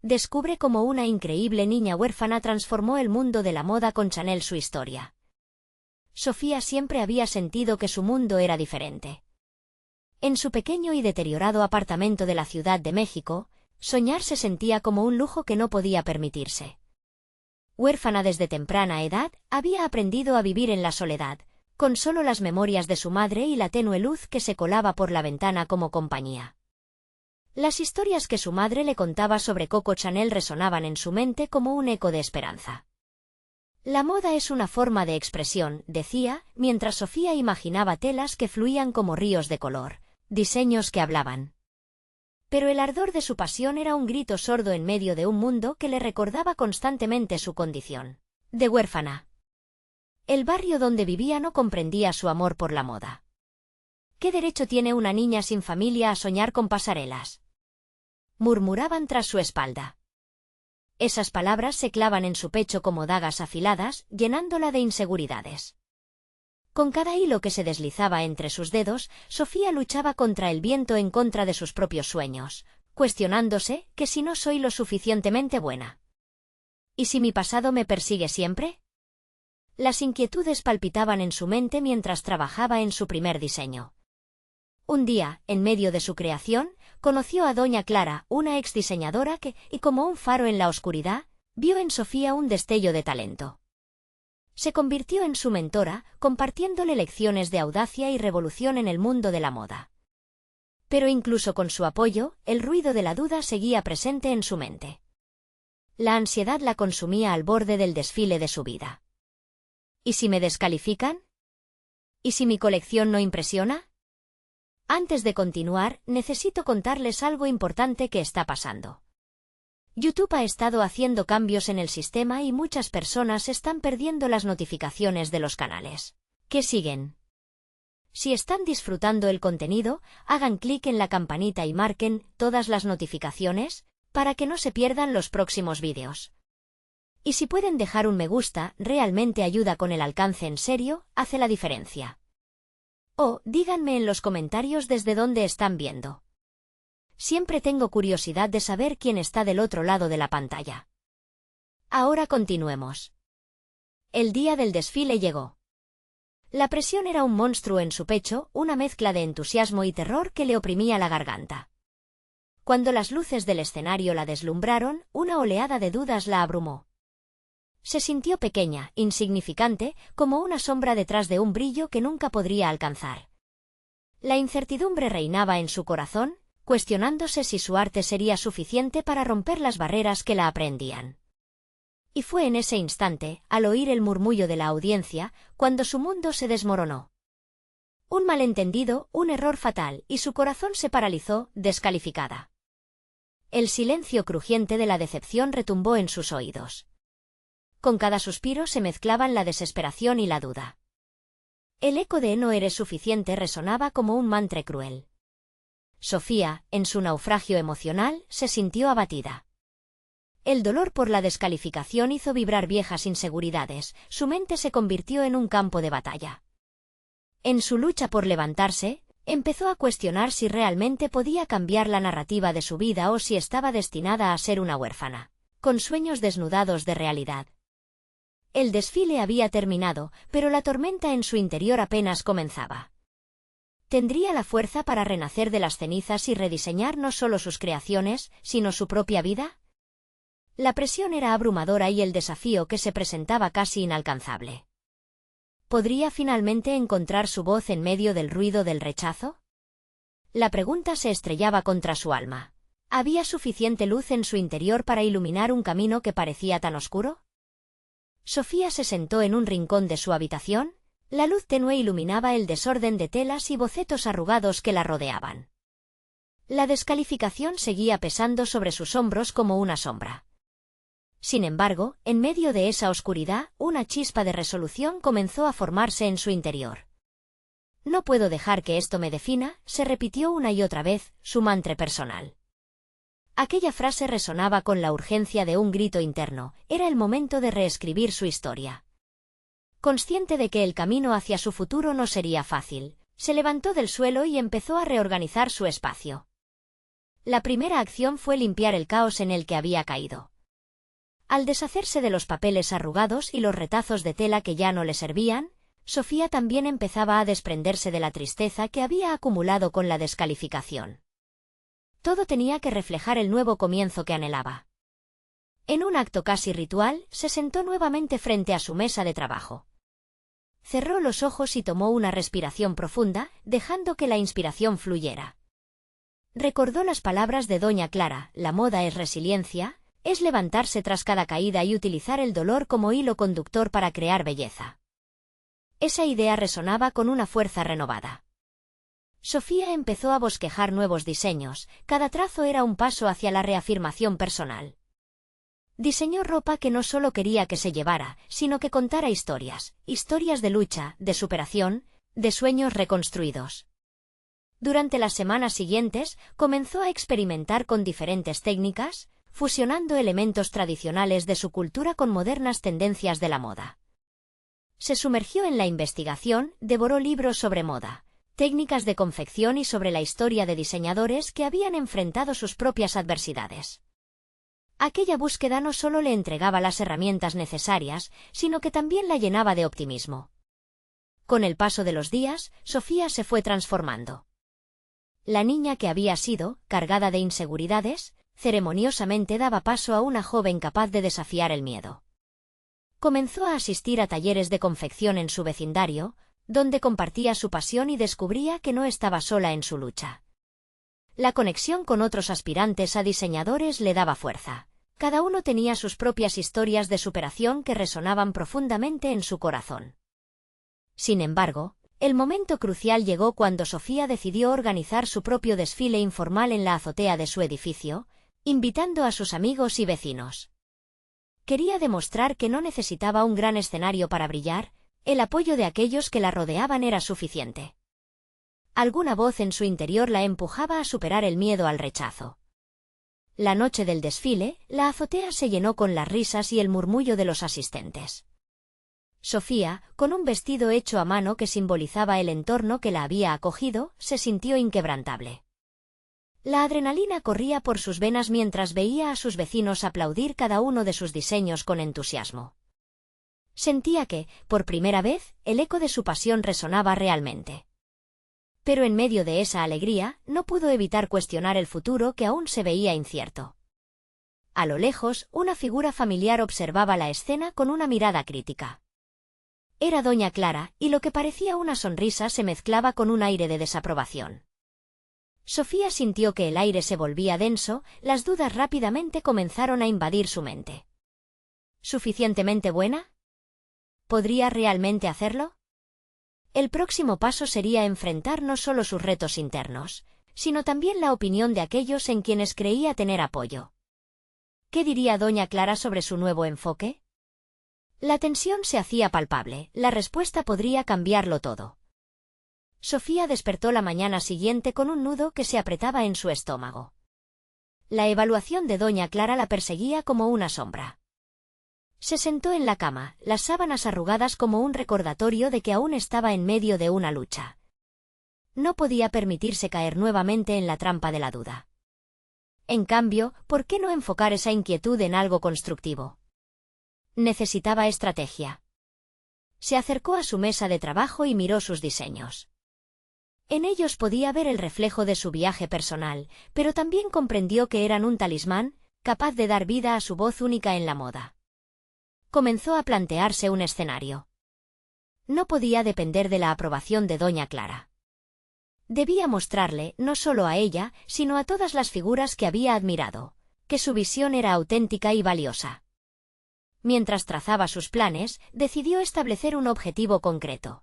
Descubre cómo una increíble niña huérfana transformó el mundo de la moda con Chanel. Su historia. Sofía siempre había sentido que su mundo era diferente. En su pequeño y deteriorado apartamento de la Ciudad de México, soñar se sentía como un lujo que no podía permitirse. Huérfana desde temprana edad, había aprendido a vivir en la soledad, con solo las memorias de su madre y la tenue luz que se colaba por la ventana como compañía. Las historias que su madre le contaba sobre Coco Chanel resonaban en su mente como un eco de esperanza. La moda es una forma de expresión, decía, mientras Sofía imaginaba telas que fluían como ríos de color, diseños que hablaban. Pero el ardor de su pasión era un grito sordo en medio de un mundo que le recordaba constantemente su condición de huérfana. El barrio donde vivía no comprendía su amor por la moda. ¿Qué derecho tiene una niña sin familia a soñar con pasarelas?, murmuraban tras su espalda. Esas palabras se clavan en su pecho como dagas afiladas, llenándola de inseguridades. Con cada hilo que se deslizaba entre sus dedos, Sofía luchaba contra el viento en contra de sus propios sueños, cuestionándose que si no soy lo suficientemente buena. ¿Y si mi pasado me persigue siempre? Las inquietudes palpitaban en su mente mientras trabajaba en su primer diseño. Un día, en medio de su creación, conoció a doña Clara, una exdiseñadora que, y como un faro en la oscuridad, vio en Sofía un destello de talento. Se convirtió en su mentora, compartiéndole lecciones de audacia y revolución en el mundo de la moda. Pero incluso con su apoyo, el ruido de la duda seguía presente en su mente. La ansiedad la consumía al borde del desfile de su vida. ¿Y si me descalifican? ¿Y si mi colección no impresiona? Antes de continuar, necesito contarles algo importante que está pasando. YouTube ha estado haciendo cambios en el sistema y muchas personas están perdiendo las notificaciones de los canales que siguen. Si están disfrutando el contenido, hagan clic en la campanita y marquen todas las notificaciones para que no se pierdan los próximos vídeos. Y si pueden dejar un me gusta, realmente ayuda con el alcance, en serio, hace la diferencia. O, díganme en los comentarios desde dónde están viendo. Siempre tengo curiosidad de saber quién está del otro lado de la pantalla. Ahora continuemos. El día del desfile llegó. La presión era un monstruo en su pecho, una mezcla de entusiasmo y terror que le oprimía la garganta. Cuando las luces del escenario la deslumbraron, una oleada de dudas la abrumó. Se sintió pequeña, insignificante, como una sombra detrás de un brillo que nunca podría alcanzar. La incertidumbre reinaba en su corazón, cuestionándose si su arte sería suficiente para romper las barreras que la aprehendían. Y fue en ese instante, al oír el murmullo de la audiencia, cuando su mundo se desmoronó. Un malentendido, un error fatal, y su corazón se paralizó, descalificada. El silencio crujiente de la decepción retumbó en sus oídos. Con cada suspiro se mezclaban la desesperación y la duda. El eco de "no eres suficiente" resonaba como un mantra cruel. Sofía, en su naufragio emocional, se sintió abatida. El dolor por la descalificación hizo vibrar viejas inseguridades, su mente se convirtió en un campo de batalla. En su lucha por levantarse, empezó a cuestionar si realmente podía cambiar la narrativa de su vida o si estaba destinada a ser una huérfana, con sueños desnudados de realidad. El desfile había terminado, pero la tormenta en su interior apenas comenzaba. ¿Tendría la fuerza para renacer de las cenizas y rediseñar no solo sus creaciones, sino su propia vida? La presión era abrumadora y el desafío que se presentaba casi inalcanzable. ¿Podría finalmente encontrar su voz en medio del ruido del rechazo? La pregunta se estrellaba contra su alma. ¿Había suficiente luz en su interior para iluminar un camino que parecía tan oscuro? Sofía se sentó en un rincón de su habitación. La luz tenue iluminaba el desorden de telas y bocetos arrugados que la rodeaban. La descalificación seguía pesando sobre sus hombros como una sombra. Sin embargo, en medio de esa oscuridad, una chispa de resolución comenzó a formarse en su interior. «No puedo dejar que esto me defina», se repitió una y otra vez, su mantra personal. Aquella frase resonaba con la urgencia de un grito interno, era el momento de reescribir su historia. Consciente de que el camino hacia su futuro no sería fácil, se levantó del suelo y empezó a reorganizar su espacio. La primera acción fue limpiar el caos en el que había caído. Al deshacerse de los papeles arrugados y los retazos de tela que ya no le servían, Sofía también empezaba a desprenderse de la tristeza que había acumulado con la descalificación. Todo tenía que reflejar el nuevo comienzo que anhelaba. En un acto casi ritual, se sentó nuevamente frente a su mesa de trabajo. Cerró los ojos y tomó una respiración profunda, dejando que la inspiración fluyera. Recordó las palabras de Doña Clara: la moda es resiliencia, es levantarse tras cada caída y utilizar el dolor como hilo conductor para crear belleza. Esa idea resonaba con una fuerza renovada. Sofía empezó a bosquejar nuevos diseños, cada trazo era un paso hacia la reafirmación personal. Diseñó ropa que no solo quería que se llevara, sino que contara historias, historias de lucha, de superación, de sueños reconstruidos. Durante las semanas siguientes, comenzó a experimentar con diferentes técnicas, fusionando elementos tradicionales de su cultura con modernas tendencias de la moda. Se sumergió en la investigación, devoró libros sobre moda, técnicas de confección y sobre la historia de diseñadores que habían enfrentado sus propias adversidades. Aquella búsqueda no solo le entregaba las herramientas necesarias, sino que también la llenaba de optimismo. Con el paso de los días, Sofía se fue transformando. La niña que había sido, cargada de inseguridades, ceremoniosamente daba paso a una joven capaz de desafiar el miedo. Comenzó a asistir a talleres de confección en su vecindario, donde compartía su pasión y descubría que no estaba sola en su lucha. La conexión con otros aspirantes a diseñadores le daba fuerza. Cada uno tenía sus propias historias de superación que resonaban profundamente en su corazón. Sin embargo, el momento crucial llegó cuando Sofía decidió organizar su propio desfile informal en la azotea de su edificio, invitando a sus amigos y vecinos. Quería demostrar que no necesitaba un gran escenario para brillar, el apoyo de aquellos que la rodeaban era suficiente. Alguna voz en su interior la empujaba a superar el miedo al rechazo. La noche del desfile, la azotea se llenó con las risas y el murmullo de los asistentes. Sofía, con un vestido hecho a mano que simbolizaba el entorno que la había acogido, se sintió inquebrantable. La adrenalina corría por sus venas mientras veía a sus vecinos aplaudir cada uno de sus diseños con entusiasmo. Sentía que, por primera vez, el eco de su pasión resonaba realmente. Pero en medio de esa alegría, no pudo evitar cuestionar el futuro que aún se veía incierto. A lo lejos, una figura familiar observaba la escena con una mirada crítica. Era Doña Clara, y lo que parecía una sonrisa se mezclaba con un aire de desaprobación. Sofía sintió que el aire se volvía denso, las dudas rápidamente comenzaron a invadir su mente. ¿Suficientemente buena? ¿Podría realmente hacerlo? El próximo paso sería enfrentar no solo sus retos internos, sino también la opinión de aquellos en quienes creía tener apoyo. ¿Qué diría Doña Clara sobre su nuevo enfoque? La tensión se hacía palpable, la respuesta podría cambiarlo todo. Sofía despertó la mañana siguiente con un nudo que se apretaba en su estómago. La evaluación de Doña Clara la perseguía como una sombra. Se sentó en la cama, las sábanas arrugadas como un recordatorio de que aún estaba en medio de una lucha. No podía permitirse caer nuevamente en la trampa de la duda. En cambio, ¿por qué no enfocar esa inquietud en algo constructivo? Necesitaba estrategia. Se acercó a su mesa de trabajo y miró sus diseños. En ellos podía ver el reflejo de su viaje personal, pero también comprendió que eran un talismán, capaz de dar vida a su voz única en la moda. Comenzó a plantearse un escenario. No podía depender de la aprobación de Doña Clara. Debía mostrarle, no solo a ella, sino a todas las figuras que había admirado, que su visión era auténtica y valiosa. Mientras trazaba sus planes, decidió establecer un objetivo concreto.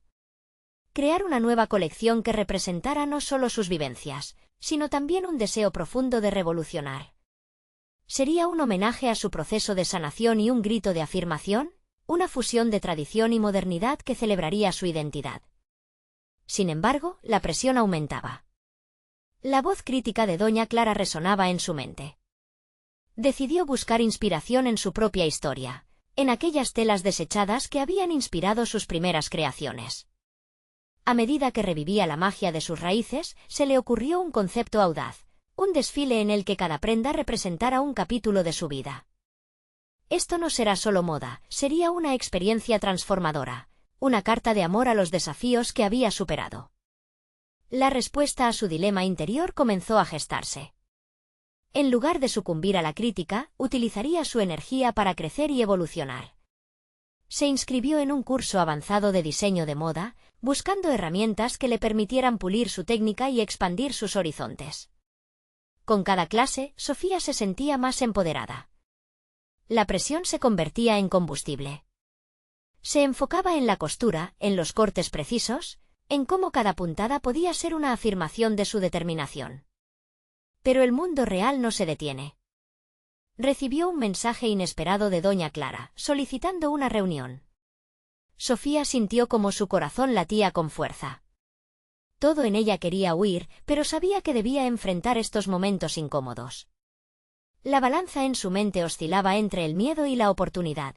Crear una nueva colección que representara no solo sus vivencias, sino también un deseo profundo de revolucionar. ¿Sería un homenaje a su proceso de sanación y un grito de afirmación? Una fusión de tradición y modernidad que celebraría su identidad. Sin embargo, la presión aumentaba. La voz crítica de Doña Clara resonaba en su mente. Decidió buscar inspiración en su propia historia, en aquellas telas desechadas que habían inspirado sus primeras creaciones. A medida que revivía la magia de sus raíces, se le ocurrió un concepto audaz: Un desfile en el que cada prenda representara un capítulo de su vida. Esto no será solo moda, sería una experiencia transformadora, una carta de amor a los desafíos que había superado. La respuesta a su dilema interior comenzó a gestarse. En lugar de sucumbir a la crítica, utilizaría su energía para crecer y evolucionar. Se inscribió en un curso avanzado de diseño de moda, buscando herramientas que le permitieran pulir su técnica y expandir sus horizontes. Con cada clase, Sofía se sentía más empoderada. La presión se convertía en combustible. Se enfocaba en la costura, en los cortes precisos, en cómo cada puntada podía ser una afirmación de su determinación. Pero el mundo real no se detiene. Recibió un mensaje inesperado de doña Clara, solicitando una reunión. Sofía sintió como su corazón latía con fuerza. Todo en ella quería huir, pero sabía que debía enfrentar estos momentos incómodos. La balanza en su mente oscilaba entre el miedo y la oportunidad.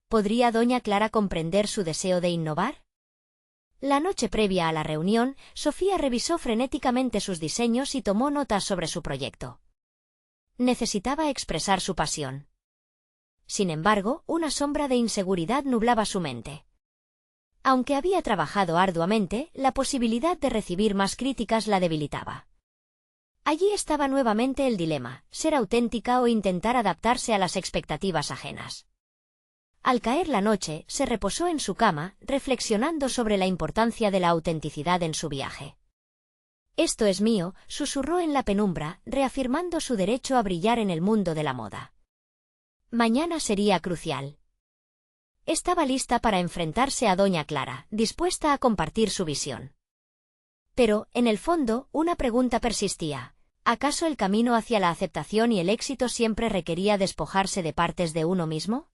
¿Podría doña Clara comprender su deseo de innovar? La noche previa a la reunión, Sofía revisó frenéticamente sus diseños y tomó notas sobre su proyecto. Necesitaba expresar su pasión. Sin embargo, una sombra de inseguridad nublaba su mente. Aunque había trabajado arduamente, la posibilidad de recibir más críticas la debilitaba. Allí estaba nuevamente el dilema, ser auténtica o intentar adaptarse a las expectativas ajenas. Al caer la noche, se reposó en su cama, reflexionando sobre la importancia de la autenticidad en su viaje. «Esto es mío», susurró en la penumbra, reafirmando su derecho a brillar en el mundo de la moda. Mañana sería crucial. Estaba lista para enfrentarse a doña Clara, dispuesta a compartir su visión. Pero, en el fondo, una pregunta persistía. ¿Acaso el camino hacia la aceptación y el éxito siempre requería despojarse de partes de uno mismo?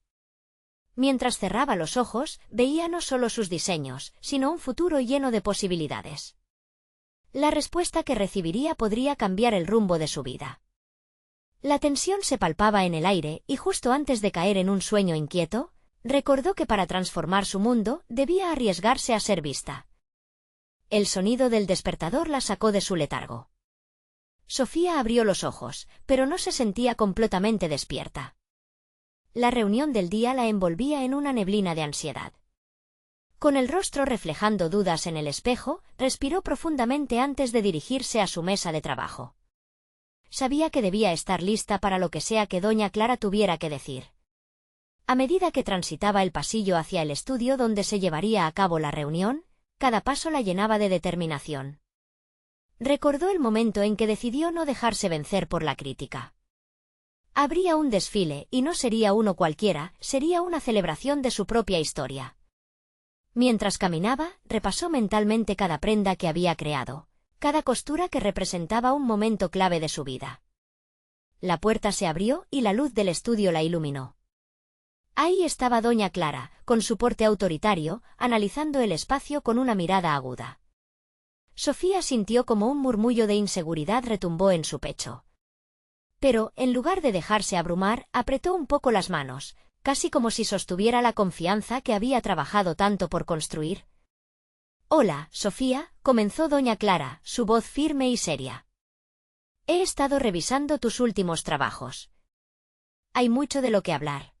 Mientras cerraba los ojos, veía no solo sus diseños, sino un futuro lleno de posibilidades. La respuesta que recibiría podría cambiar el rumbo de su vida. La tensión se palpaba en el aire, y justo antes de caer en un sueño inquieto, recordó que para transformar su mundo, debía arriesgarse a ser vista. El sonido del despertador la sacó de su letargo. Sofía abrió los ojos, pero no se sentía completamente despierta. La reunión del día la envolvía en una neblina de ansiedad. Con el rostro reflejando dudas en el espejo, respiró profundamente antes de dirigirse a su mesa de trabajo. Sabía que debía estar lista para lo que sea que doña Clara tuviera que decir. A medida que transitaba el pasillo hacia el estudio donde se llevaría a cabo la reunión, cada paso la llenaba de determinación. Recordó el momento en que decidió no dejarse vencer por la crítica. Habría un desfile, y no sería uno cualquiera, sería una celebración de su propia historia. Mientras caminaba, repasó mentalmente cada prenda que había creado, cada costura que representaba un momento clave de su vida. La puerta se abrió y la luz del estudio la iluminó. Ahí estaba doña Clara, con su porte autoritario, analizando el espacio con una mirada aguda. Sofía sintió como un murmullo de inseguridad retumbó en su pecho. Pero, en lugar de dejarse abrumar, apretó un poco las manos, casi como si sostuviera la confianza que había trabajado tanto por construir. «Hola, Sofía», comenzó doña Clara, su voz firme y seria. «He estado revisando tus últimos trabajos. Hay mucho de lo que hablar».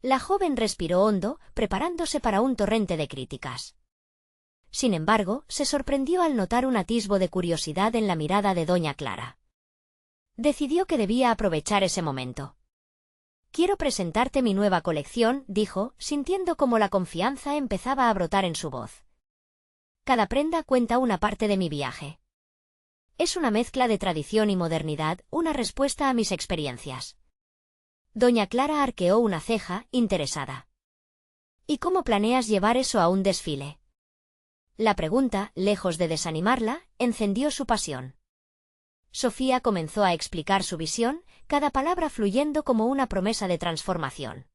La joven respiró hondo, preparándose para un torrente de críticas. Sin embargo, se sorprendió al notar un atisbo de curiosidad en la mirada de doña Clara. Decidió que debía aprovechar ese momento. «Quiero presentarte mi nueva colección», dijo, sintiendo cómo la confianza empezaba a brotar en su voz. «Cada prenda cuenta una parte de mi viaje. Es una mezcla de tradición y modernidad, una respuesta a mis experiencias». Doña Clara arqueó una ceja, interesada. «¿Y cómo planeas llevar eso a un desfile?». La pregunta, lejos de desanimarla, encendió su pasión. Sofía comenzó a explicar su visión, cada palabra fluyendo como una promesa de transformación.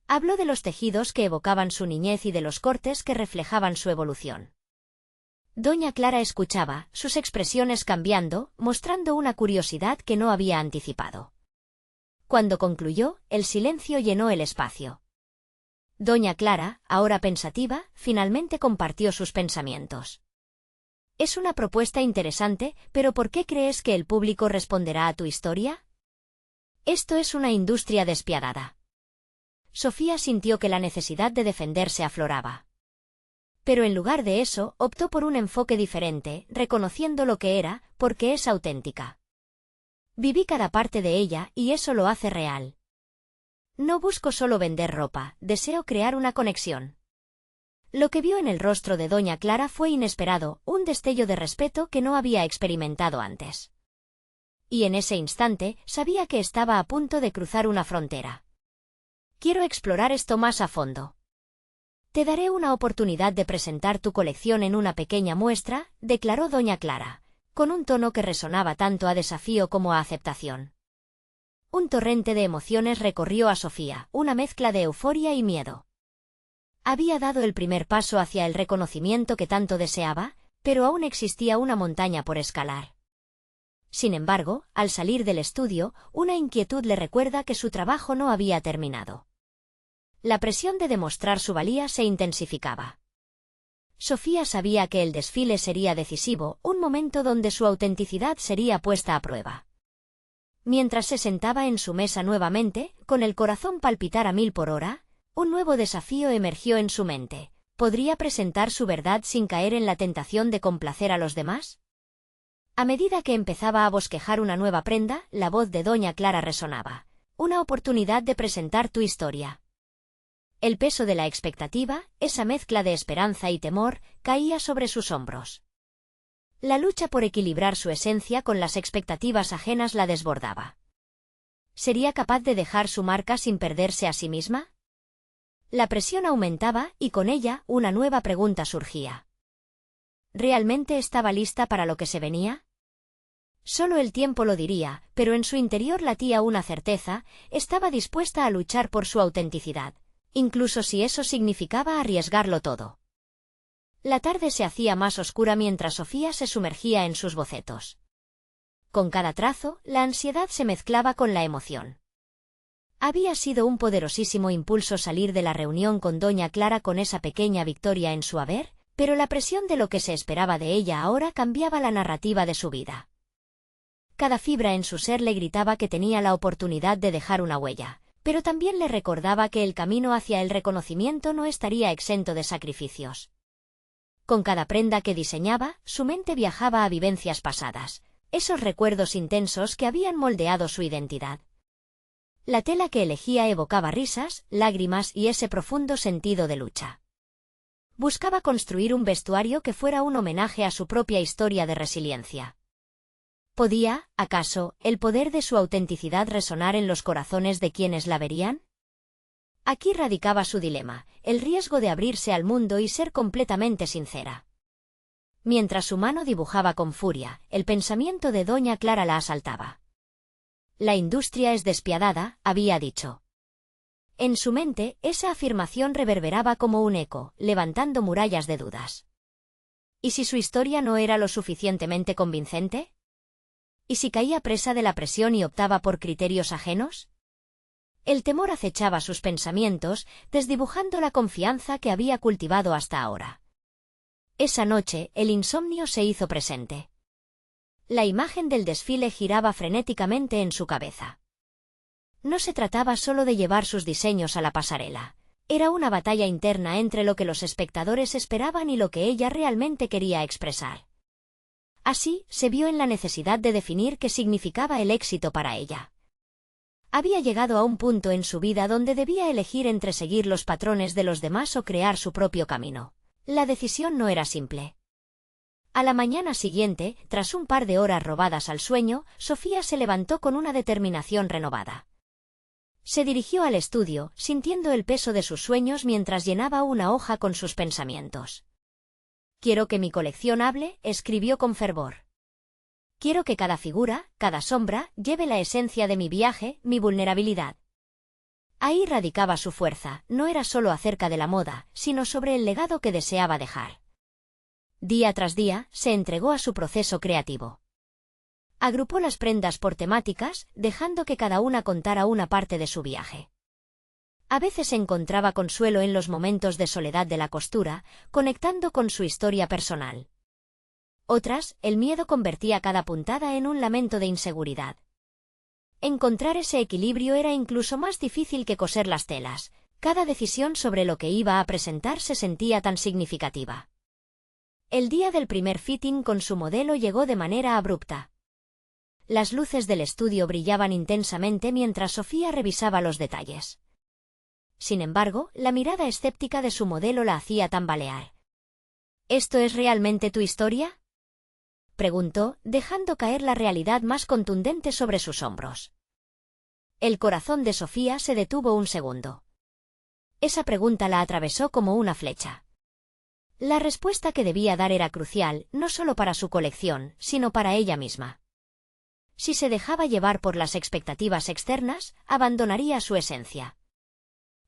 Habló de los tejidos que evocaban su niñez y de los cortes que reflejaban su evolución. Doña Clara escuchaba, sus expresiones cambiando, mostrando una curiosidad que no había anticipado. Cuando concluyó, el silencio llenó el espacio. Doña Clara, ahora pensativa, finalmente compartió sus pensamientos. Es una propuesta interesante, pero ¿por qué crees que el público responderá a tu historia? Esto es una industria despiadada. Sofía sintió que la necesidad de defenderse afloraba. Pero en lugar de eso, optó por un enfoque diferente, reconociendo lo que era, porque es auténtica. Viví cada parte de ella, y eso lo hace real. No busco solo vender ropa, deseo crear una conexión. Lo que vio en el rostro de doña Clara fue inesperado, un destello de respeto que no había experimentado antes. Y en ese instante, sabía que estaba a punto de cruzar una frontera. Quiero explorar esto más a fondo. Te daré una oportunidad de presentar tu colección en una pequeña muestra, declaró doña Clara, con un tono que resonaba tanto a desafío como a aceptación. Un torrente de emociones recorrió a Sofía, una mezcla de euforia y miedo. Había dado el primer paso hacia el reconocimiento que tanto deseaba, pero aún existía una montaña por escalar. Sin embargo, al salir del estudio, una inquietud le recuerda que su trabajo no había terminado. La presión de demostrar su valía se intensificaba. Sofía sabía que el desfile sería decisivo, un momento donde su autenticidad sería puesta a prueba. Mientras se sentaba en su mesa nuevamente, con el corazón palpitar a 1000 por hora, un nuevo desafío emergió en su mente. ¿Podría presentar su verdad sin caer en la tentación de complacer a los demás? A medida que empezaba a bosquejar una nueva prenda, la voz de doña Clara resonaba. Una oportunidad de presentar tu historia. El peso de la expectativa, esa mezcla de esperanza y temor, caía sobre sus hombros. La lucha por equilibrar su esencia con las expectativas ajenas la desbordaba. ¿Sería capaz de dejar su marca sin perderse a sí misma? La presión aumentaba, y con ella, una nueva pregunta surgía. ¿Realmente estaba lista para lo que se venía? Solo el tiempo lo diría, pero en su interior latía una certeza, estaba dispuesta a luchar por su autenticidad, incluso si eso significaba arriesgarlo todo. La tarde se hacía más oscura mientras Sofía se sumergía en sus bocetos. Con cada trazo, la ansiedad se mezclaba con la emoción. Había sido un poderosísimo impulso salir de la reunión con doña Clara con esa pequeña victoria en su haber, pero la presión de lo que se esperaba de ella ahora cambiaba la narrativa de su vida. Cada fibra en su ser le gritaba que tenía la oportunidad de dejar una huella, pero también le recordaba que el camino hacia el reconocimiento no estaría exento de sacrificios. Con cada prenda que diseñaba, su mente viajaba a vivencias pasadas, esos recuerdos intensos que habían moldeado su identidad. La tela que elegía evocaba risas, lágrimas y ese profundo sentido de lucha. Buscaba construir un vestuario que fuera un homenaje a su propia historia de resiliencia. ¿Podía, acaso, el poder de su autenticidad resonar en los corazones de quienes la verían? Aquí radicaba su dilema, el riesgo de abrirse al mundo y ser completamente sincera. Mientras su mano dibujaba con furia, el pensamiento de doña Clara la asaltaba. La industria es despiadada, había dicho. En su mente, esa afirmación reverberaba como un eco, levantando murallas de dudas. ¿Y si su historia no era lo suficientemente convincente? ¿Y si caía presa de la presión y optaba por criterios ajenos? El temor acechaba sus pensamientos, desdibujando la confianza que había cultivado hasta ahora. Esa noche, el insomnio se hizo presente. La imagen del desfile giraba frenéticamente en su cabeza. No se trataba solo de llevar sus diseños a la pasarela. Era una batalla interna entre lo que los espectadores esperaban y lo que ella realmente quería expresar. Así, se vio en la necesidad de definir qué significaba el éxito para ella. Había llegado a un punto en su vida donde debía elegir entre seguir los patrones de los demás o crear su propio camino. La decisión no era simple. A la mañana siguiente, tras un par de horas robadas al sueño, Sofía se levantó con una determinación renovada. Se dirigió al estudio, sintiendo el peso de sus sueños mientras llenaba una hoja con sus pensamientos. «Quiero que mi colección hable», escribió con fervor. «Quiero que cada figura, cada sombra, lleve la esencia de mi viaje, mi vulnerabilidad». Ahí radicaba su fuerza, no era solo acerca de la moda, sino sobre el legado que deseaba dejar. Día tras día, se entregó a su proceso creativo. Agrupó las prendas por temáticas, dejando que cada una contara una parte de su viaje. A veces encontraba consuelo en los momentos de soledad de la costura, conectando con su historia personal. Otras, el miedo convertía cada puntada en un lamento de inseguridad. Encontrar ese equilibrio era incluso más difícil que coser las telas. Cada decisión sobre lo que iba a presentar se sentía tan significativa. El día del primer fitting con su modelo llegó de manera abrupta. Las luces del estudio brillaban intensamente mientras Sofía revisaba los detalles. Sin embargo, la mirada escéptica de su modelo la hacía tambalear. ¿Esto es realmente tu historia?, preguntó, dejando caer la realidad más contundente sobre sus hombros. El corazón de Sofía se detuvo un segundo. Esa pregunta la atravesó como una flecha. La respuesta que debía dar era crucial, no solo para su colección, sino para ella misma. Si se dejaba llevar por las expectativas externas, abandonaría su esencia.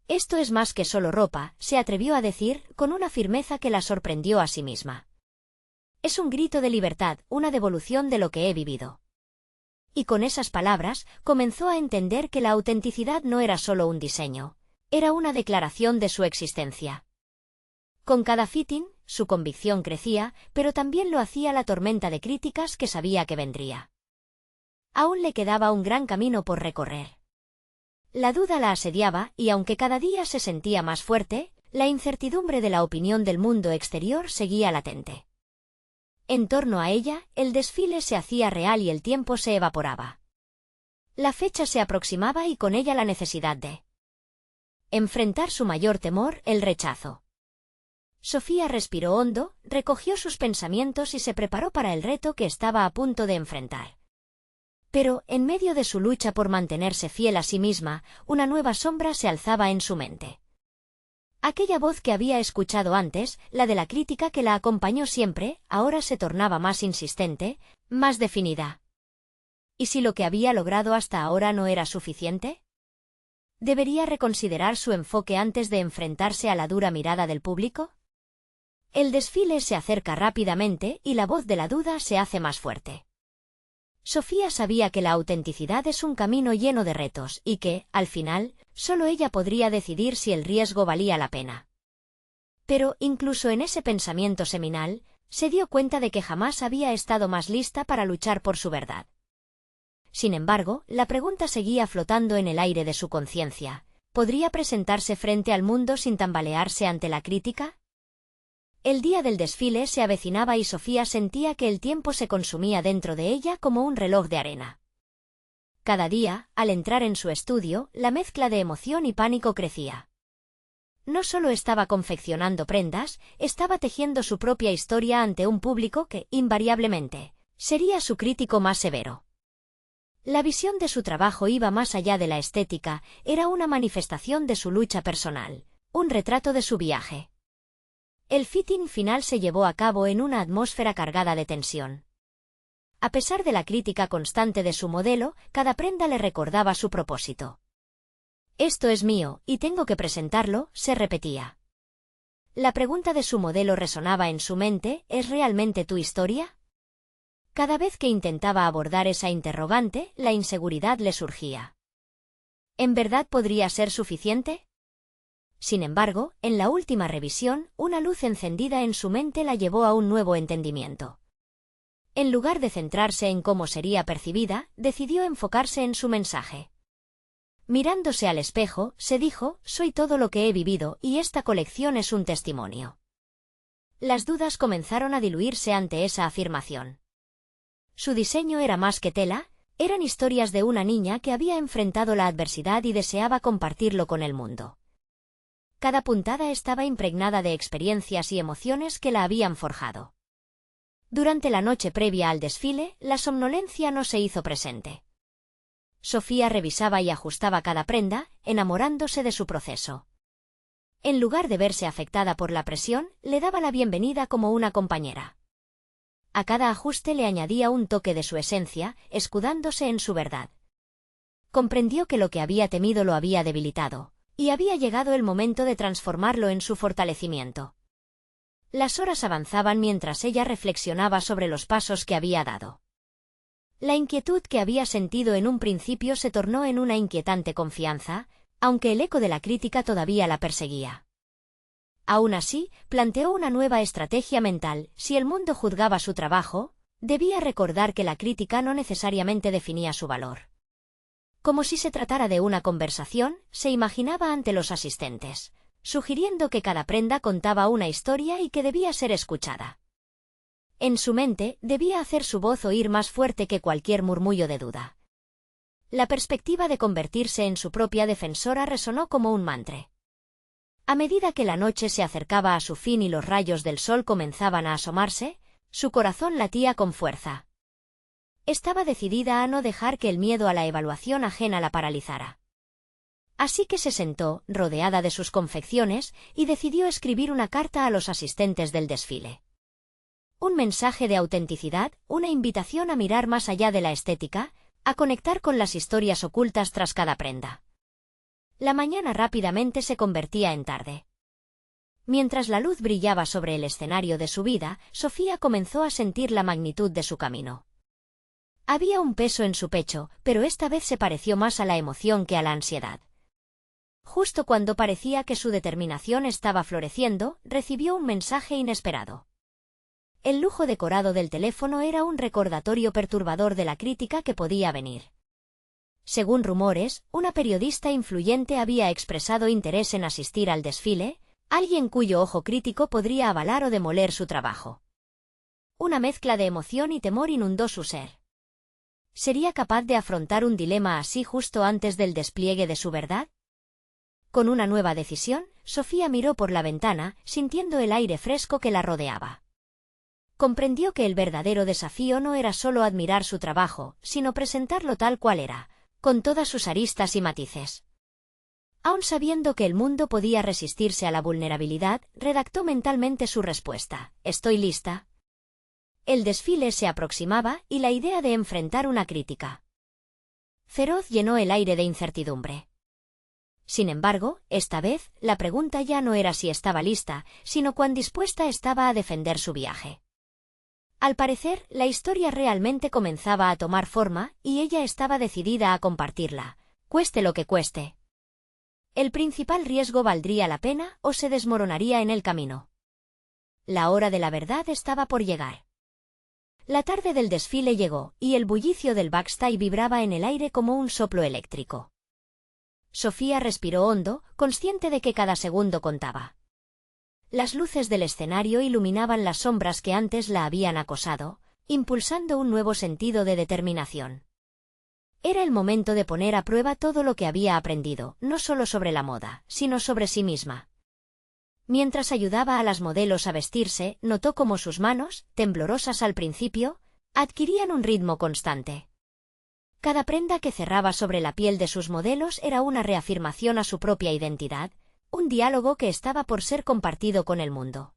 Esto es más que solo ropa, se atrevió a decir, con una firmeza que la sorprendió a sí misma. Es un grito de libertad, una devolución de lo que he vivido. Y con esas palabras, comenzó a entender que la autenticidad no era solo un diseño, era una declaración de su existencia. Con cada fitting, su convicción crecía, pero también lo hacía la tormenta de críticas que sabía que vendría. Aún le quedaba un gran camino por recorrer. La duda la asediaba, y aunque cada día se sentía más fuerte, la incertidumbre de la opinión del mundo exterior seguía latente. En torno a ella, el desfile se hacía real y el tiempo se evaporaba. La fecha se aproximaba y con ella la necesidad de enfrentar su mayor temor, el rechazo. Sofía respiró hondo, recogió sus pensamientos y se preparó para el reto que estaba a punto de enfrentar. Pero, en medio de su lucha por mantenerse fiel a sí misma, una nueva sombra se alzaba en su mente. Aquella voz que había escuchado antes, la de la crítica que la acompañó siempre, ahora se tornaba más insistente, más definida. ¿Y si lo que había logrado hasta ahora no era suficiente? ¿Debería reconsiderar su enfoque antes de enfrentarse a la dura mirada del público? El desfile se acerca rápidamente y la voz de la duda se hace más fuerte. Sofía sabía que la autenticidad es un camino lleno de retos y que, al final, solo ella podría decidir si el riesgo valía la pena. Pero, incluso en ese pensamiento seminal, se dio cuenta de que jamás había estado más lista para luchar por su verdad. Sin embargo, la pregunta seguía flotando en el aire de su conciencia. ¿Podría presentarse frente al mundo sin tambalearse ante la crítica? El día del desfile se avecinaba y Sofía sentía que el tiempo se consumía dentro de ella como un reloj de arena. Cada día, al entrar en su estudio, la mezcla de emoción y pánico crecía. No solo estaba confeccionando prendas, estaba tejiendo su propia historia ante un público que, invariablemente, sería su crítico más severo. La visión de su trabajo iba más allá de la estética, era una manifestación de su lucha personal, un retrato de su viaje. El fitting final se llevó a cabo en una atmósfera cargada de tensión. A pesar de la crítica constante de su modelo, cada prenda le recordaba su propósito. «Esto es mío, y tengo que presentarlo», se repetía. La pregunta de su modelo resonaba en su mente, ¿es realmente tu historia? Cada vez que intentaba abordar esa interrogante, la inseguridad le surgía. ¿En verdad podría ser suficiente? Sin embargo, en la última revisión, una luz encendida en su mente la llevó a un nuevo entendimiento. En lugar de centrarse en cómo sería percibida, decidió enfocarse en su mensaje. Mirándose al espejo, se dijo, «Soy todo lo que he vivido, y esta colección es un testimonio». Las dudas comenzaron a diluirse ante esa afirmación. Su diseño era más que tela, eran historias de una niña que había enfrentado la adversidad y deseaba compartirlo con el mundo. Cada puntada estaba impregnada de experiencias y emociones que la habían forjado. Durante la noche previa al desfile, la somnolencia no se hizo presente. Sofía revisaba y ajustaba cada prenda, enamorándose de su proceso. En lugar de verse afectada por la presión, le daba la bienvenida como una compañera. A cada ajuste le añadía un toque de su esencia, escudándose en su verdad. Comprendió que lo que había temido lo había debilitado, y había llegado el momento de transformarlo en su fortalecimiento. Las horas avanzaban mientras ella reflexionaba sobre los pasos que había dado. La inquietud que había sentido en un principio se tornó en una inquietante confianza, aunque el eco de la crítica todavía la perseguía. Aún así, planteó una nueva estrategia mental. Si el mundo juzgaba su trabajo, debía recordar que la crítica no necesariamente definía su valor. Como si se tratara de una conversación, se imaginaba ante los asistentes, sugiriendo que cada prenda contaba una historia y que debía ser escuchada. En su mente, debía hacer su voz oír más fuerte que cualquier murmullo de duda. La perspectiva de convertirse en su propia defensora resonó como un mantra. A medida que la noche se acercaba a su fin y los rayos del sol comenzaban a asomarse, su corazón latía con fuerza. Estaba decidida a no dejar que el miedo a la evaluación ajena la paralizara. Así que se sentó, rodeada de sus confecciones, y decidió escribir una carta a los asistentes del desfile. Un mensaje de autenticidad, una invitación a mirar más allá de la estética, a conectar con las historias ocultas tras cada prenda. La mañana rápidamente se convertía en tarde. Mientras la luz brillaba sobre el escenario de su vida, Sofía comenzó a sentir la magnitud de su camino. Había un peso en su pecho, pero esta vez se pareció más a la emoción que a la ansiedad. Justo cuando parecía que su determinación estaba floreciendo, recibió un mensaje inesperado. El lujo decorado del teléfono era un recordatorio perturbador de la crítica que podía venir. Según rumores, una periodista influyente había expresado interés en asistir al desfile, alguien cuyo ojo crítico podría avalar o demoler su trabajo. Una mezcla de emoción y temor inundó su ser. ¿Sería capaz de afrontar un dilema así justo antes del despliegue de su verdad? Con una nueva decisión, Sofía miró por la ventana, sintiendo el aire fresco que la rodeaba. Comprendió que el verdadero desafío no era solo admirar su trabajo, sino presentarlo tal cual era, con todas sus aristas y matices. Aun sabiendo que el mundo podía resistirse a la vulnerabilidad, redactó mentalmente su respuesta: «Estoy lista». El desfile se aproximaba y la idea de enfrentar una crítica feroz llenó el aire de incertidumbre. Sin embargo, esta vez, la pregunta ya no era si estaba lista, sino cuán dispuesta estaba a defender su viaje. Al parecer, la historia realmente comenzaba a tomar forma, y ella estaba decidida a compartirla, cueste lo que cueste. El principal riesgo valdría la pena o se desmoronaría en el camino. La hora de la verdad estaba por llegar. La tarde del desfile llegó, y el bullicio del backstage vibraba en el aire como un soplo eléctrico. Sofía respiró hondo, consciente de que cada segundo contaba. Las luces del escenario iluminaban las sombras que antes la habían acosado, impulsando un nuevo sentido de determinación. Era el momento de poner a prueba todo lo que había aprendido, no solo sobre la moda, sino sobre sí misma. Mientras ayudaba a las modelos a vestirse, notó cómo sus manos, temblorosas al principio, adquirían un ritmo constante. Cada prenda que cerraba sobre la piel de sus modelos era una reafirmación a su propia identidad, un diálogo que estaba por ser compartido con el mundo.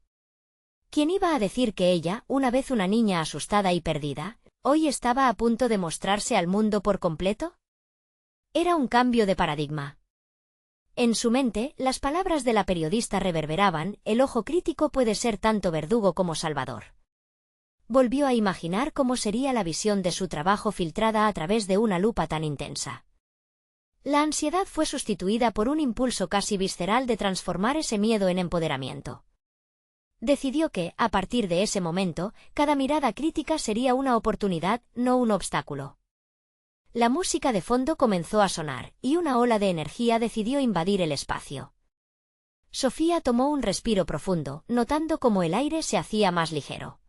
¿Quién iba a decir que ella, una vez una niña asustada y perdida, hoy estaba a punto de mostrarse al mundo por completo? Era un cambio de paradigma. En su mente, las palabras de la periodista reverberaban: el ojo crítico puede ser tanto verdugo como salvador. Volvió a imaginar cómo sería la visión de su trabajo filtrada a través de una lupa tan intensa. La ansiedad fue sustituida por un impulso casi visceral de transformar ese miedo en empoderamiento. Decidió que, a partir de ese momento, cada mirada crítica sería una oportunidad, no un obstáculo. La música de fondo comenzó a sonar, y una ola de energía decidió invadir el espacio. Sofía tomó un respiro profundo, notando cómo el aire se hacía más ligero.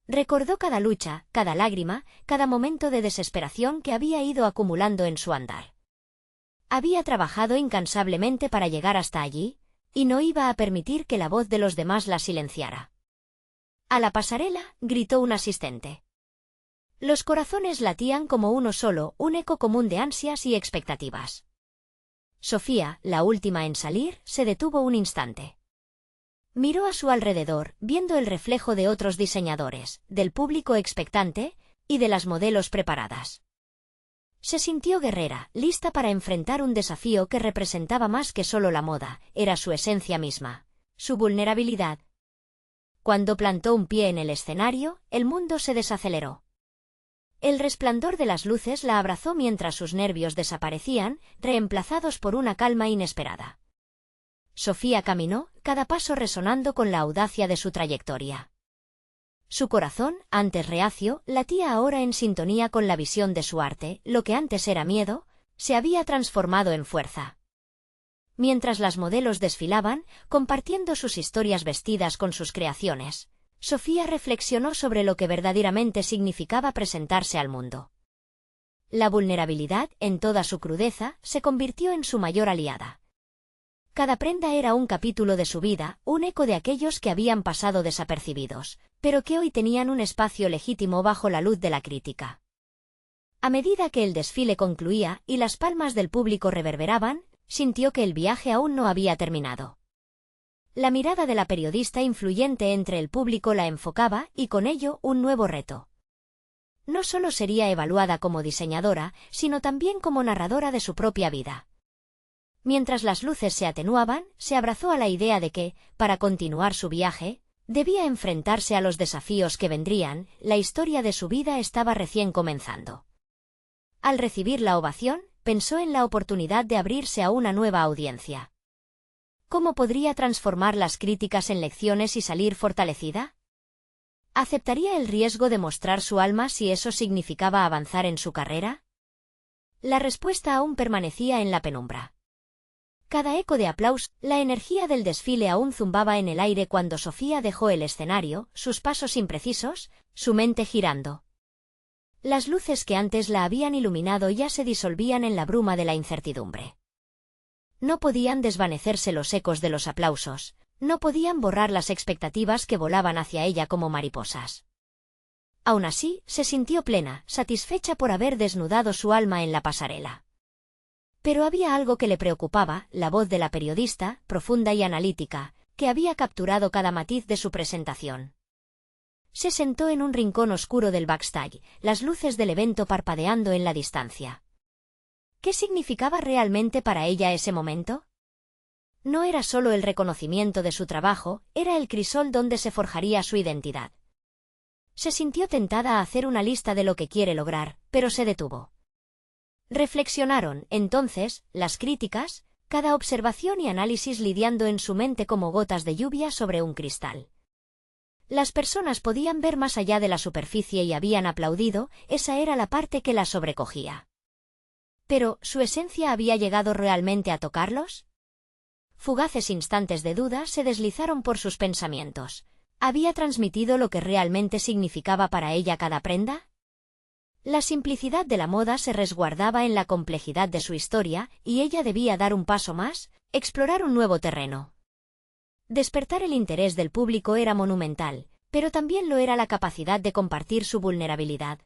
Recordó cada lucha, cada lágrima, cada momento de desesperación que había ido acumulando en su andar. Había trabajado incansablemente para llegar hasta allí, y no iba a permitir que la voz de los demás la silenciara. A la pasarela, gritó un asistente. Los corazones latían como uno solo, un eco común de ansias y expectativas. Sofía, la última en salir, se detuvo un instante. Miró a su alrededor, viendo el reflejo de otros diseñadores, del público expectante, y de las modelos preparadas. Se sintió guerrera, lista para enfrentar un desafío que representaba más que solo la moda, era su esencia misma, su vulnerabilidad. Cuando plantó un pie en el escenario, el mundo se desaceleró. El resplandor de las luces la abrazó mientras sus nervios desaparecían, reemplazados por una calma inesperada. Sofía caminó, cada paso resonando con la audacia de su trayectoria. Su corazón, antes reacio, latía ahora en sintonía con la visión de su arte. Lo que antes era miedo, se había transformado en fuerza. Mientras las modelos desfilaban, compartiendo sus historias vestidas con sus creaciones, Sofía reflexionó sobre lo que verdaderamente significaba presentarse al mundo. La vulnerabilidad, en toda su crudeza, se convirtió en su mayor aliada. Cada prenda era un capítulo de su vida, un eco de aquellos que habían pasado desapercibidos, pero que hoy tenían un espacio legítimo bajo la luz de la crítica. A medida que el desfile concluía y las palmas del público reverberaban, sintió que el viaje aún no había terminado. La mirada de la periodista influyente entre el público la enfocaba y con ello un nuevo reto. No solo sería evaluada como diseñadora, sino también como narradora de su propia vida. Mientras las luces se atenuaban, se abrazó a la idea de que, para continuar su viaje, debía enfrentarse a los desafíos que vendrían. La historia de su vida estaba recién comenzando. Al recibir la ovación, pensó en la oportunidad de abrirse a una nueva audiencia. ¿Cómo podría transformar las críticas en lecciones y salir fortalecida? ¿Aceptaría el riesgo de mostrar su alma si eso significaba avanzar en su carrera? La respuesta aún permanecía en la penumbra. Cada eco de aplausos, la energía del desfile aún zumbaba en el aire cuando Sofía dejó el escenario, sus pasos imprecisos, su mente girando. Las luces que antes la habían iluminado ya se disolvían en la bruma de la incertidumbre. No podían desvanecerse los ecos de los aplausos, no podían borrar las expectativas que volaban hacia ella como mariposas. Aún así, se sintió plena, satisfecha por haber desnudado su alma en la pasarela. Pero había algo que le preocupaba, la voz de la periodista, profunda y analítica, que había capturado cada matiz de su presentación. Se sentó en un rincón oscuro del backstage, las luces del evento parpadeando en la distancia. ¿Qué significaba realmente para ella ese momento? No era solo el reconocimiento de su trabajo, era el crisol donde se forjaría su identidad. Se sintió tentada a hacer una lista de lo que quiere lograr, pero se detuvo. Reflexionaron, entonces, las críticas, cada observación y análisis lidiando en su mente como gotas de lluvia sobre un cristal. Las personas podían ver más allá de la superficie y habían aplaudido, esa era la parte que la sobrecogía. Pero, ¿su esencia había llegado realmente a tocarlos? Fugaces instantes de duda se deslizaron por sus pensamientos. ¿Había transmitido lo que realmente significaba para ella cada prenda? La simplicidad de la moda se resguardaba en la complejidad de su historia, y ella debía dar un paso más, explorar un nuevo terreno. Despertar el interés del público era monumental, pero también lo era la capacidad de compartir su vulnerabilidad.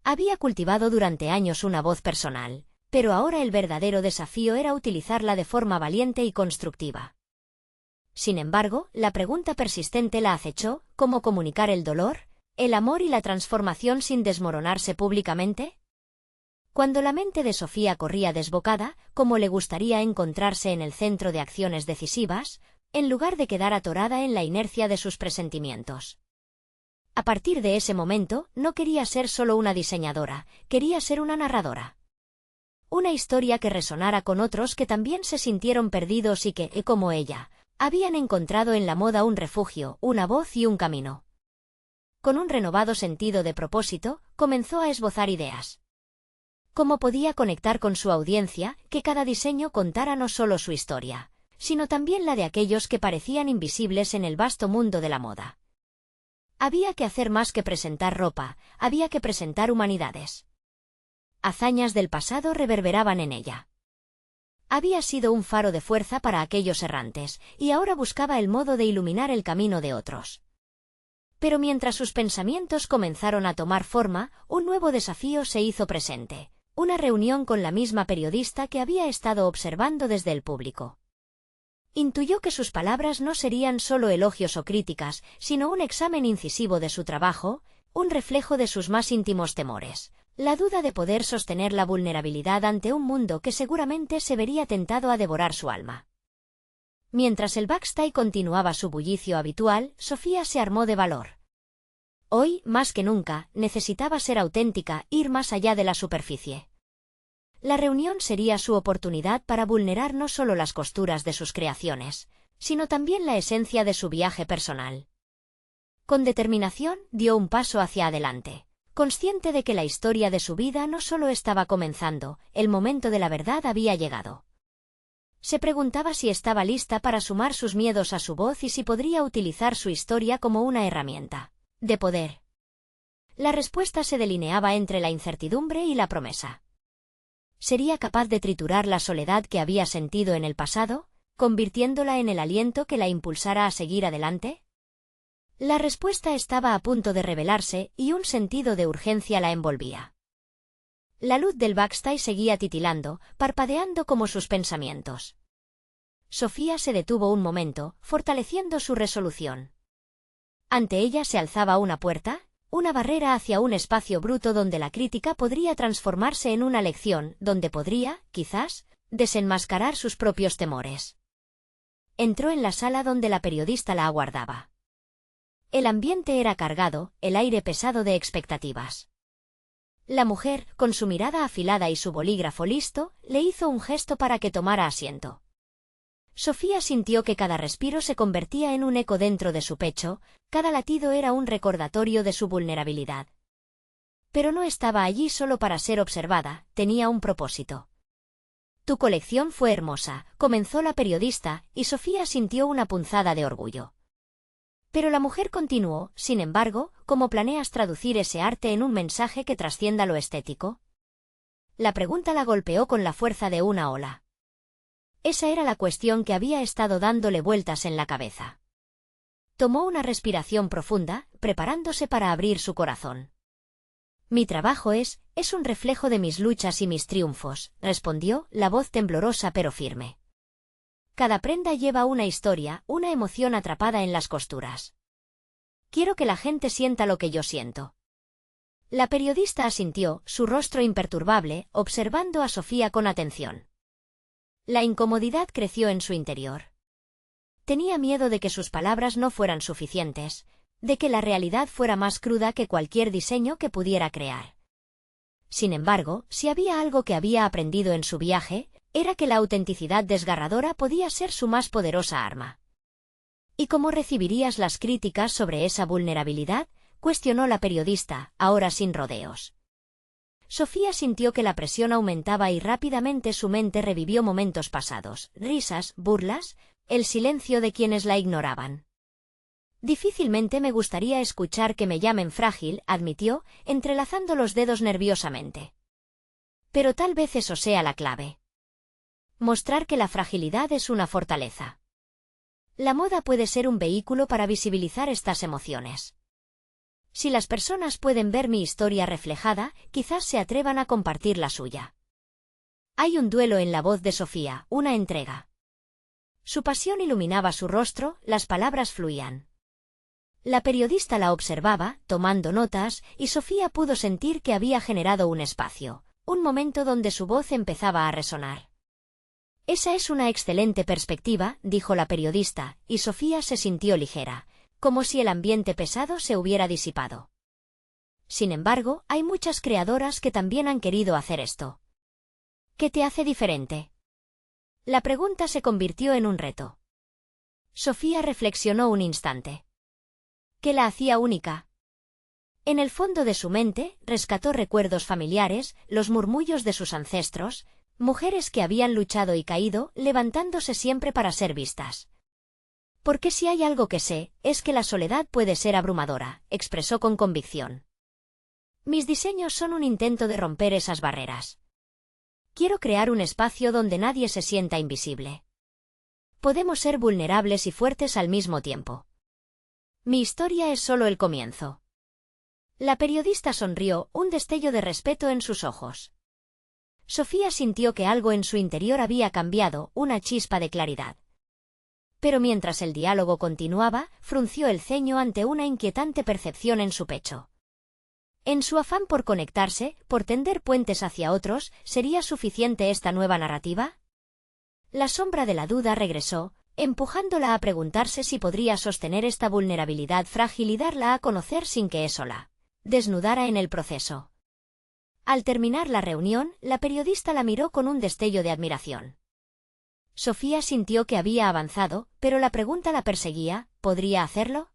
Había cultivado durante años una voz personal, pero ahora el verdadero desafío era utilizarla de forma valiente y constructiva. Sin embargo, la pregunta persistente la acechó: ¿cómo comunicar el dolor, el amor y la transformación sin desmoronarse públicamente? Cuando la mente de Sofía corría desbocada, ¿cómo le gustaría encontrarse en el centro de acciones decisivas, en lugar de quedar atorada en la inercia de sus presentimientos? A partir de ese momento, no quería ser solo una diseñadora, quería ser una narradora. Una historia que resonara con otros que también se sintieron perdidos y que, como ella, habían encontrado en la moda un refugio, una voz y un camino. Con un renovado sentido de propósito, comenzó a esbozar ideas. ¿Cómo podía conectar con su audiencia, que cada diseño contara no solo su historia, sino también la de aquellos que parecían invisibles en el vasto mundo de la moda? Había que hacer más que presentar ropa, había que presentar humanidades. Hazañas del pasado reverberaban en ella. Había sido un faro de fuerza para aquellos errantes, y ahora buscaba el modo de iluminar el camino de otros. Pero mientras sus pensamientos comenzaron a tomar forma, un nuevo desafío se hizo presente: una reunión con la misma periodista que había estado observando desde el público. Intuyó que sus palabras no serían solo elogios o críticas, sino un examen incisivo de su trabajo, un reflejo de sus más íntimos temores, la duda de poder sostener la vulnerabilidad ante un mundo que seguramente se vería tentado a devorar su alma. Mientras el backstage continuaba su bullicio habitual, Sofía se armó de valor. Hoy, más que nunca, necesitaba ser auténtica, ir más allá de la superficie. La reunión sería su oportunidad para vulnerar no solo las costuras de sus creaciones, sino también la esencia de su viaje personal. Con determinación, dio un paso hacia adelante, consciente de que la historia de su vida no solo estaba comenzando, el momento de la verdad había llegado. Se preguntaba si estaba lista para sumar sus miedos a su voz y si podría utilizar su historia como una herramienta de poder. La respuesta se delineaba entre la incertidumbre y la promesa. ¿Sería capaz de triturar la soledad que había sentido en el pasado, convirtiéndola en el aliento que la impulsara a seguir adelante? La respuesta estaba a punto de revelarse y un sentido de urgencia la envolvía. La luz del backstage seguía titilando, parpadeando como sus pensamientos. Sofía se detuvo un momento, fortaleciendo su resolución. Ante ella se alzaba una puerta, una barrera hacia un espacio bruto donde la crítica podría transformarse en una lección, donde podría, quizás, desenmascarar sus propios temores. Entró en la sala donde la periodista la aguardaba. El ambiente era cargado, el aire pesado de expectativas. La mujer, con su mirada afilada y su bolígrafo listo, le hizo un gesto para que tomara asiento. Sofía sintió que cada respiro se convertía en un eco dentro de su pecho, cada latido era un recordatorio de su vulnerabilidad. Pero no estaba allí solo para ser observada, tenía un propósito. Tu colección fue hermosa, comenzó la periodista, y Sofía sintió una punzada de orgullo. Pero la mujer continuó, sin embargo, ¿cómo planeas traducir ese arte en un mensaje que trascienda lo estético? La pregunta la golpeó con la fuerza de una ola. Esa era la cuestión que había estado dándole vueltas en la cabeza. Tomó una respiración profunda, preparándose para abrir su corazón. Mi trabajo es un reflejo de mis luchas y mis triunfos, respondió, la voz temblorosa pero firme. Cada prenda lleva una historia, una emoción atrapada en las costuras. Quiero que la gente sienta lo que yo siento. La periodista asintió, su rostro imperturbable, observando a Sofía con atención. La incomodidad creció en su interior. Tenía miedo de que sus palabras no fueran suficientes, de que la realidad fuera más cruda que cualquier diseño que pudiera crear. Sin embargo, si había algo que había aprendido en su viaje, era que la autenticidad desgarradora podía ser su más poderosa arma. ¿Y cómo recibirías las críticas sobre esa vulnerabilidad?, cuestionó la periodista, ahora sin rodeos. Sofía sintió que la presión aumentaba y rápidamente su mente revivió momentos pasados, risas, burlas, el silencio de quienes la ignoraban. Difícilmente me gustaría escuchar que me llamen frágil, admitió, entrelazando los dedos nerviosamente. Pero tal vez eso sea la clave. Mostrar que la fragilidad es una fortaleza. La moda puede ser un vehículo para visibilizar estas emociones. Si las personas pueden ver mi historia reflejada, quizás se atrevan a compartir la suya. Hay un duelo en la voz de Sofía, una entrega. Su pasión iluminaba su rostro, las palabras fluían. La periodista la observaba, tomando notas, y Sofía pudo sentir que había generado un espacio, un momento donde su voz empezaba a resonar. Esa es una excelente perspectiva, dijo la periodista, y Sofía se sintió ligera, como si el ambiente pesado se hubiera disipado. Sin embargo, hay muchas creadoras que también han querido hacer esto. ¿Qué te hace diferente? La pregunta se convirtió en un reto. Sofía reflexionó un instante. ¿Qué la hacía única? En el fondo de su mente, rescató recuerdos familiares, los murmullos de sus ancestros, mujeres que habían luchado y caído, levantándose siempre para ser vistas. Porque si hay algo que sé, es que la soledad puede ser abrumadora, expresó con convicción. Mis diseños son un intento de romper esas barreras. Quiero crear un espacio donde nadie se sienta invisible. Podemos ser vulnerables y fuertes al mismo tiempo. Mi historia es solo el comienzo. La periodista sonrió, un destello de respeto en sus ojos. Sofía sintió que algo en su interior había cambiado, una chispa de claridad. Pero mientras el diálogo continuaba, frunció el ceño ante una inquietante percepción en su pecho. En su afán por conectarse, por tender puentes hacia otros, ¿sería suficiente esta nueva narrativa? La sombra de la duda regresó, empujándola a preguntarse si podría sostener esta vulnerabilidad frágil y darla a conocer sin que eso la desnudara en el proceso. Al terminar la reunión, la periodista la miró con un destello de admiración. Sofía sintió que había avanzado, pero la pregunta la perseguía: ¿podría hacerlo?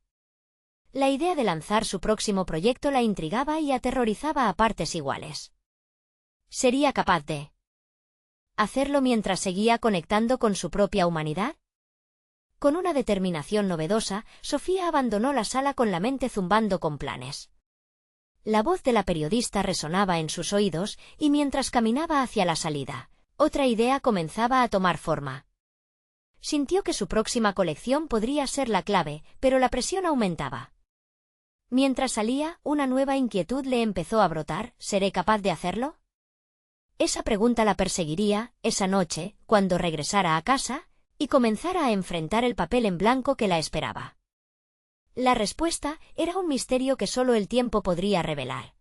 La idea de lanzar su próximo proyecto la intrigaba y aterrorizaba a partes iguales. ¿Sería capaz de hacerlo mientras seguía conectando con su propia humanidad? Con una determinación novedosa, Sofía abandonó la sala con la mente zumbando con planes. La voz de la periodista resonaba en sus oídos, y mientras caminaba hacia la salida, otra idea comenzaba a tomar forma. Sintió que su próxima colección podría ser la clave, pero la presión aumentaba. Mientras salía, una nueva inquietud le empezó a brotar: ¿seré capaz de hacerlo? Esa pregunta la perseguiría esa noche, cuando regresara a casa y comenzara a enfrentar el papel en blanco que la esperaba. La respuesta era un misterio que solo el tiempo podría revelar.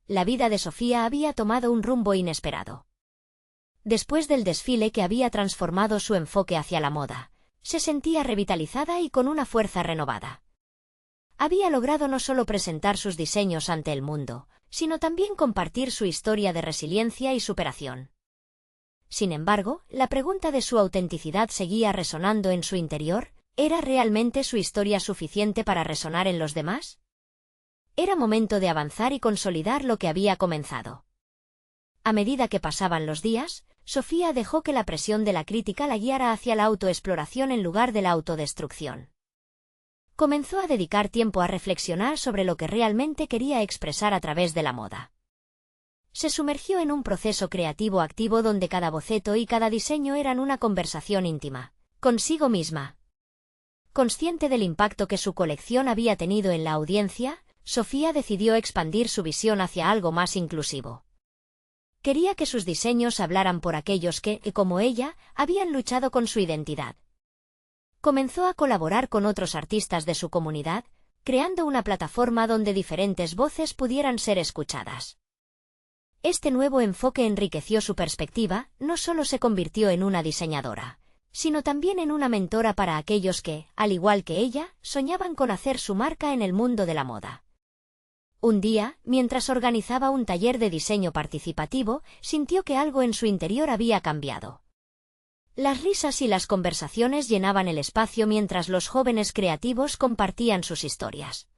La vida de Sofía había tomado un rumbo inesperado. Después del desfile que había transformado su enfoque hacia la moda, se sentía revitalizada y con una fuerza renovada. Había logrado no solo presentar sus diseños ante el mundo, sino también compartir su historia de resiliencia y superación. Sin embargo, la pregunta de su autenticidad seguía resonando en su interior: ¿era realmente su historia suficiente para resonar en los demás? Era momento de avanzar y consolidar lo que había comenzado. A medida que pasaban los días, Sofía dejó que la presión de la crítica la guiara hacia la autoexploración en lugar de la autodestrucción. Comenzó a dedicar tiempo a reflexionar sobre lo que realmente quería expresar a través de la moda. Se sumergió en un proceso creativo activo donde cada boceto y cada diseño eran una conversación íntima consigo misma. Consciente del impacto que su colección había tenido en la audiencia, Sofía decidió expandir su visión hacia algo más inclusivo. Quería que sus diseños hablaran por aquellos que, como ella, habían luchado con su identidad. Comenzó a colaborar con otros artistas de su comunidad, creando una plataforma donde diferentes voces pudieran ser escuchadas. Este nuevo enfoque enriqueció su perspectiva. No solo se convirtió en una diseñadora, sino también en una mentora para aquellos que, al igual que ella, soñaban con hacer su marca en el mundo de la moda. Un día, mientras organizaba un taller de diseño participativo, sintió que algo en su interior había cambiado. Las risas y las conversaciones llenaban el espacio mientras los jóvenes creativos compartían sus historias.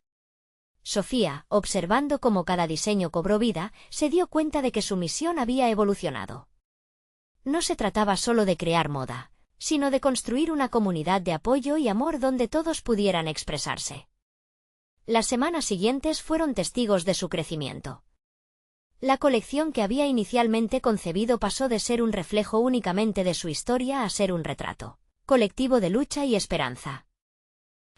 Sofía, observando cómo cada diseño cobró vida, se dio cuenta de que su misión había evolucionado. No se trataba solo de crear moda, sino de construir una comunidad de apoyo y amor donde todos pudieran expresarse. Las semanas siguientes fueron testigos de su crecimiento. La colección que había inicialmente concebido pasó de ser un reflejo únicamente de su historia a ser un retrato colectivo de lucha y esperanza.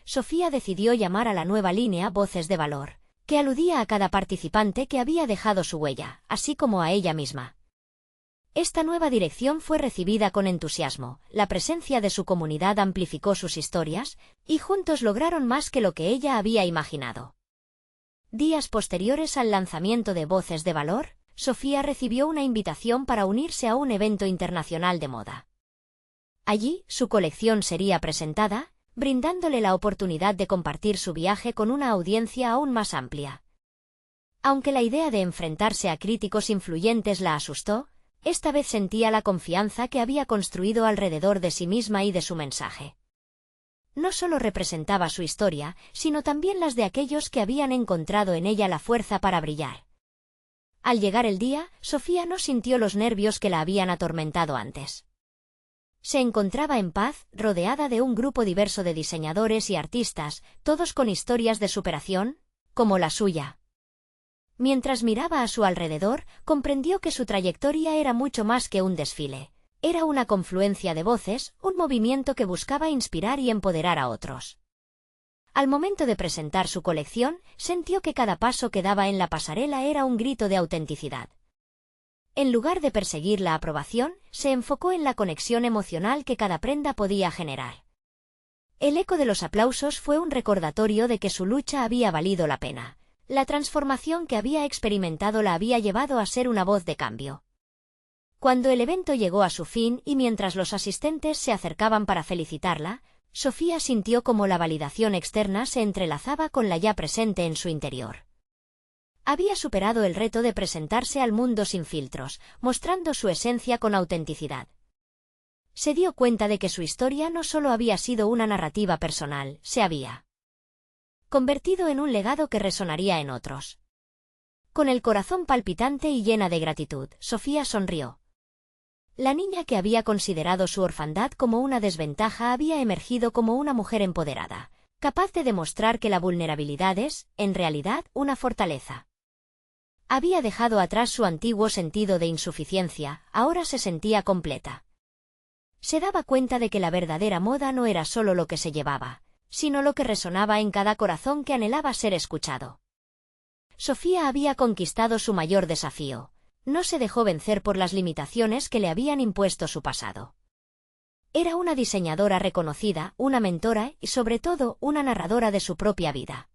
Sofía decidió llamar a la nueva línea Voces de Valor, que aludía a cada participante que había dejado su huella, así como a ella misma. Esta nueva dirección fue recibida con entusiasmo. La presencia de su comunidad amplificó sus historias, y juntos lograron más que lo que ella había imaginado. Días posteriores al lanzamiento de Voces de Valor, Sofía recibió una invitación para unirse a un evento internacional de moda. Allí, su colección sería presentada, brindándole la oportunidad de compartir su viaje con una audiencia aún más amplia. Aunque la idea de enfrentarse a críticos influyentes la asustó, esta vez sentía la confianza que había construido alrededor de sí misma y de su mensaje. No solo representaba su historia, sino también las de aquellos que habían encontrado en ella la fuerza para brillar. Al llegar el día, Sofía no sintió los nervios que la habían atormentado antes. Se encontraba en paz, rodeada de un grupo diverso de diseñadores y artistas, todos con historias de superación, como la suya. Mientras miraba a su alrededor, comprendió que su trayectoria era mucho más que un desfile. Era una confluencia de voces, un movimiento que buscaba inspirar y empoderar a otros. Al momento de presentar su colección, sintió que cada paso que daba en la pasarela era un grito de autenticidad. En lugar de perseguir la aprobación, se enfocó en la conexión emocional que cada prenda podía generar. El eco de los aplausos fue un recordatorio de que su lucha había valido la pena. La transformación que había experimentado la había llevado a ser una voz de cambio. Cuando el evento llegó a su fin y mientras los asistentes se acercaban para felicitarla, Sofía sintió como la validación externa se entrelazaba con la ya presente en su interior. Había superado el reto de presentarse al mundo sin filtros, mostrando su esencia con autenticidad. Se dio cuenta de que su historia no solo había sido una narrativa personal, se había convertido en un legado que resonaría en otros. Con el corazón palpitante y llena de gratitud, Sofía sonrió. La niña que había considerado su orfandad como una desventaja había emergido como una mujer empoderada, capaz de demostrar que la vulnerabilidad es, en realidad, una fortaleza. Había dejado atrás su antiguo sentido de insuficiencia, ahora se sentía completa. Se daba cuenta de que la verdadera moda no era solo lo que se llevaba, sino lo que resonaba en cada corazón que anhelaba ser escuchado. Sofía había conquistado su mayor desafío. No se dejó vencer por las limitaciones que le habían impuesto su pasado. Era una diseñadora reconocida, una mentora y, sobre todo, una narradora de su propia vida.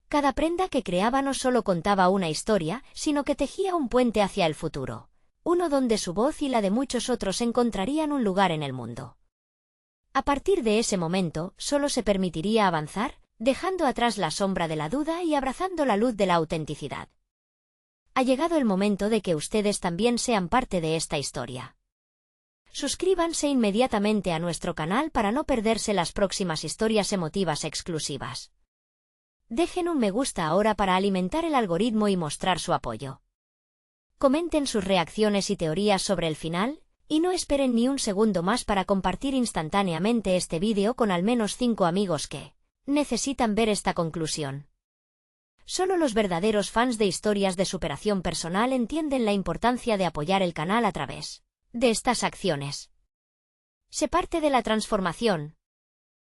Cada prenda que creaba no solo contaba una historia, sino que tejía un puente hacia el futuro, uno donde su voz y la de muchos otros encontrarían un lugar en el mundo. A partir de ese momento, solo se permitiría avanzar, dejando atrás la sombra de la duda y abrazando la luz de la autenticidad. Ha llegado el momento de que ustedes también sean parte de esta historia. Suscríbanse inmediatamente a nuestro canal para no perderse las próximas historias emotivas exclusivas. Dejen un me gusta ahora para alimentar el algoritmo y mostrar su apoyo. Comenten sus reacciones y teorías sobre el final, y no esperen ni un segundo más para compartir instantáneamente este vídeo con al menos 5 amigos que necesitan ver esta conclusión. Solo los verdaderos fans de historias de superación personal entienden la importancia de apoyar el canal a través de estas acciones. Sé parte de la transformación.